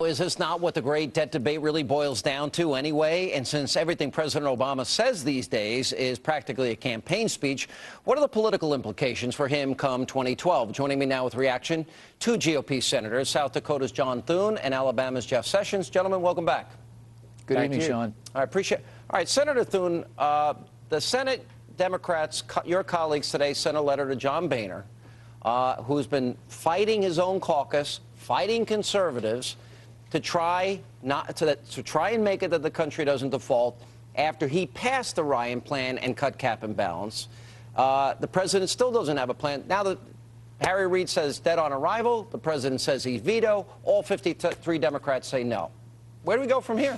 Is this not what the great debt debate really boils down to anyway? And since everything President Obama says these days is practically a campaign speech, what are the political implications for him come 2012? Joining me now with reaction, two GOP senators, South Dakota's John Thune and Alabama's Jeff Sessions. Gentlemen, welcome back. Good evening, Sean. I appreciate it. All right, Senator Thune, the Senate Democrats, your colleagues today, sent a letter to John Boehner, who's been fighting his own caucus, fighting conservatives, to try and make it that the country doesn't default after he passed the Ryan plan and cut cap and balance. The president still doesn't have a plan. Now that Harry Reid says dead on arrival, the president says he's veto, all 53 Democrats say no. Where do we go from here?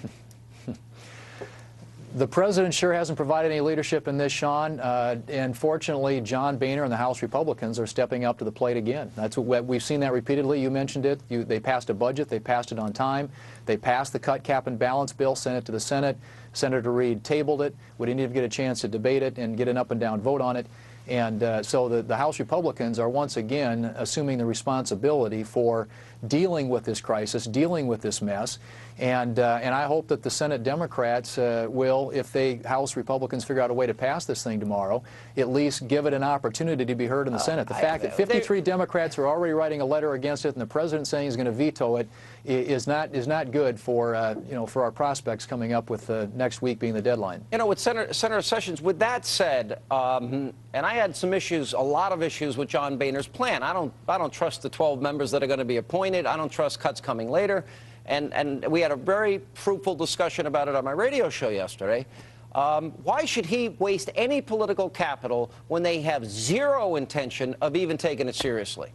The president sure hasn't provided any leadership in this, Sean. And fortunately, John Boehner and the House Republicans are stepping up to the plate again. That's what we've seen that repeatedly. You mentioned it. They passed a budget. They passed it on time. They passed the cut, cap, and balance bill, sent it to the Senate. Senator Reid tabled it. We didn't even get a chance to debate it and get an up and down vote on it. And so the House Republicans are once again assuming the responsibility for dealing with this crisis, dealing with this mess. And I hope that the Senate Democrats will, if House Republicans figure out a way to pass this thing tomorrow, at least give it an opportunity to be heard in the Senate. The fact that 53 Democrats are already writing a letter against it and the president saying he's going to veto it is not good for for our prospects coming up with next week being the deadline. You know, with Senator Sessions, with that said, and I had some issues, a lot of issues with John Boehner's plan. I don't trust the 12 members that are going to be appointed. I don't trust cuts coming later. And we had a very fruitful discussion about it on my radio show yesterday. Why should he waste any political capital when they have zero intention of even taking it seriously?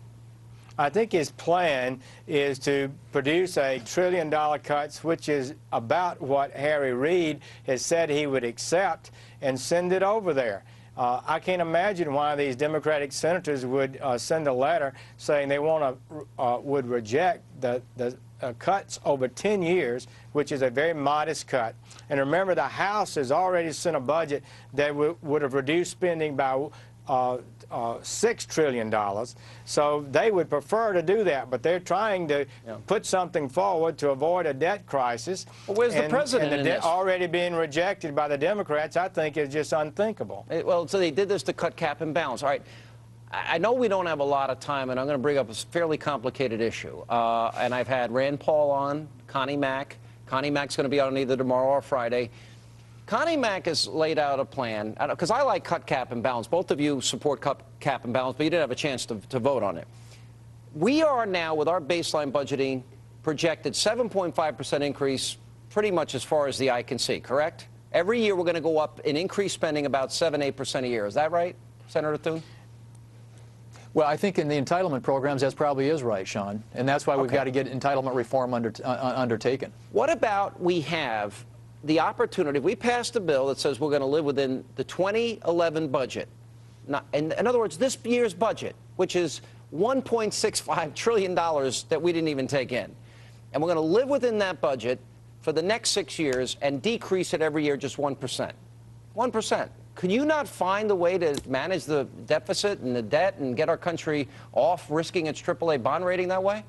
I think his plan is to produce a $1 trillion cuts, which is about what Harry Reid has said he would accept, and send it over there. I can't imagine why these Democratic senators would send a letter saying they would reject the cuts over 10 years, which is a very modest cut. And remember, the House has already sent a budget that would have reduced spending by $6 trillion. So they would prefer to do that, but they're trying to put something forward to avoid a debt crisis. Well, where's the president in this? Already being rejected by the Democrats, I think, is just unthinkable. Well, so they did this to cut cap and balance. All right. I know we don't have a lot of time, and I'm going to bring up a fairly complicated issue. And I've had Rand Paul on, Connie Mack. Connie Mack's going to be on either tomorrow or Friday. Connie Mack has laid out a plan, because I like cut, cap, and balance. Both of you support cut, cap, and balance, but you didn't have a chance to vote on it. We are now, with our baseline budgeting, projected 7.5% increase pretty much as far as the eye can see, correct? Every year we're going to go up in increased spending about 7–8% a year. Is that right, Senator Thune? Well, I think in the entitlement programs, that probably is right, Sean. And that's why we've got to get entitlement reform undertaken. What about we have the opportunity, we passed a bill that says we're going to live within the 2011 budget. In other words, this year's budget, which is $1.65 trillion that we didn't even take in. And we're going to live within that budget for the next 6 years and decrease it every year just 1%. 1%. Could you not find a way to manage the deficit and the debt and get our country off risking its AAA bond rating that way?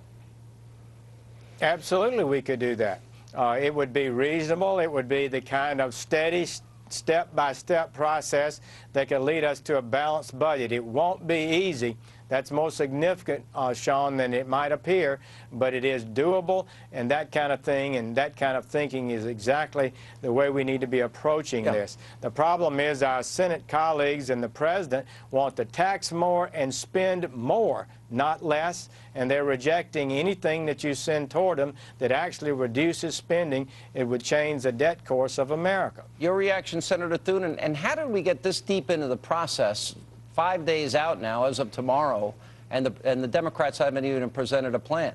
Absolutely, we could do that. It would be reasonable. It would be the kind of steady, step-by-step process that could lead us to a balanced budget. It won't be easy. That's more significant, Sean, than it might appear, but it is doable, and that kind of thing and that kind of thinking is exactly the way we need to be approaching this. The problem is our Senate colleagues and the President want to tax more and spend more, not less, and they're rejecting anything that you send toward them that actually reduces spending. It would change the debt course of America. Your reaction, Senator Thune, and how did we get this deep into the process? 5 days out now, as of tomorrow, and the Democrats haven't even presented a plan.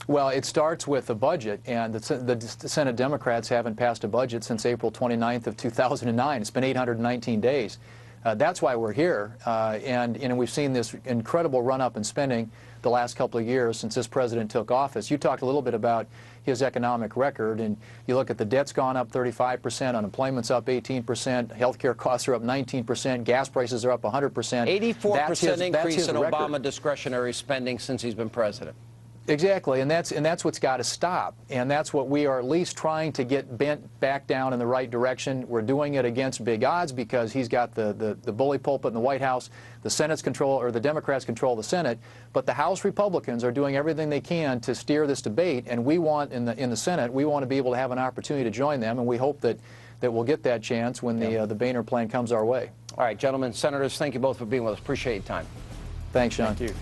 Well, it starts with the budget, and the Senate Democrats haven't passed a budget since April 29th of 2009. It's been 819 days. That's why we're here, and we've seen this incredible run-up in spending the last couple of years since this president took office. You talked a little bit about his economic record, and you look at the debt's gone up 35%, unemployment's up 18%, health care costs are up 19%, gas prices are up 100%. 84% increase in Obama discretionary spending since he's been president. Exactly, and that's what's got to stop, and that's what we are at least trying to get bent back down in the right direction. We're doing it against big odds because he's got the bully pulpit in the White House, the Senate's control, or the Democrats control the Senate, but the House Republicans are doing everything they can to steer this debate, and we want in the Senate, we want to be able to have an opportunity to join them, and we hope that we'll get that chance when the Boehner plan comes our way. All right, gentlemen, senators, thank you both for being with us. Appreciate your time. Thanks, Sean. Thank you.